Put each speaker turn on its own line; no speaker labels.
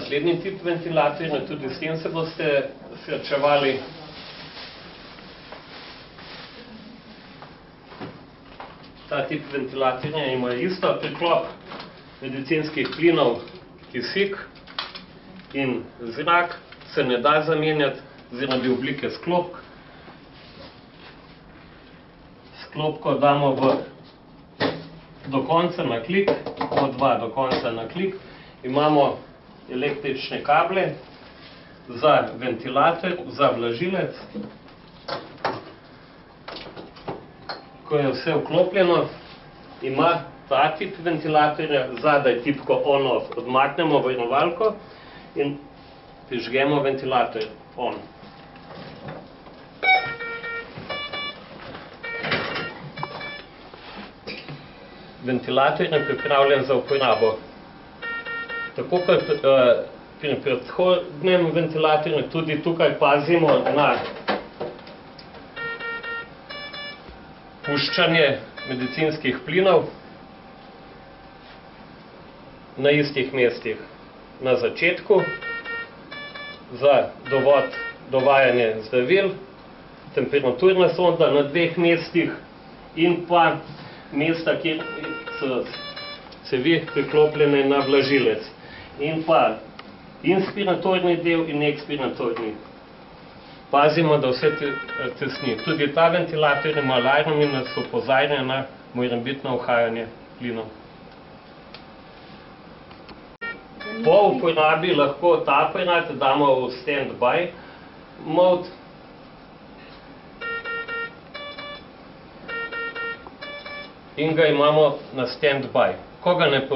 naslednji tip ventilatorja, tudi s tem se boste srečevali. Ta tip ventilatorja ima isto priklop medicinskih plinov, kisik in zrak, se ne da zamenjati zaradi oblike sklopk. Sklopko damo do konca na klik, od 2 do konca na klik. Imamo električne kable za ventilator, za vlažilec. Ko je vse vklopljeno, ima ta tip ventilatorja zadaj tipko on-off. Odmaknemo varovalko in prižgemo ventilator on. Ventilator je pripravljen za uporabo. Tako kot pri predhodnem ventilatorju, tudi tukaj pazimo na puščanje medicinskih plinov na istih mestih. Na začetku za dovajanje zdravil, temperaturna sonda na 2 mestih in pa mesta, kjer so cevi priklopljene na vlažilec. In pa inspiratorni del in ekspiratorni. Pazimo, da vse tesni. Tudi ta ventilator ima alarm in nas opozarja na morebitno uhajanje plinov. Po uporabi lahko ta aparat damo v stand-by mode. In ga imamo na stand-by. Ko ga ne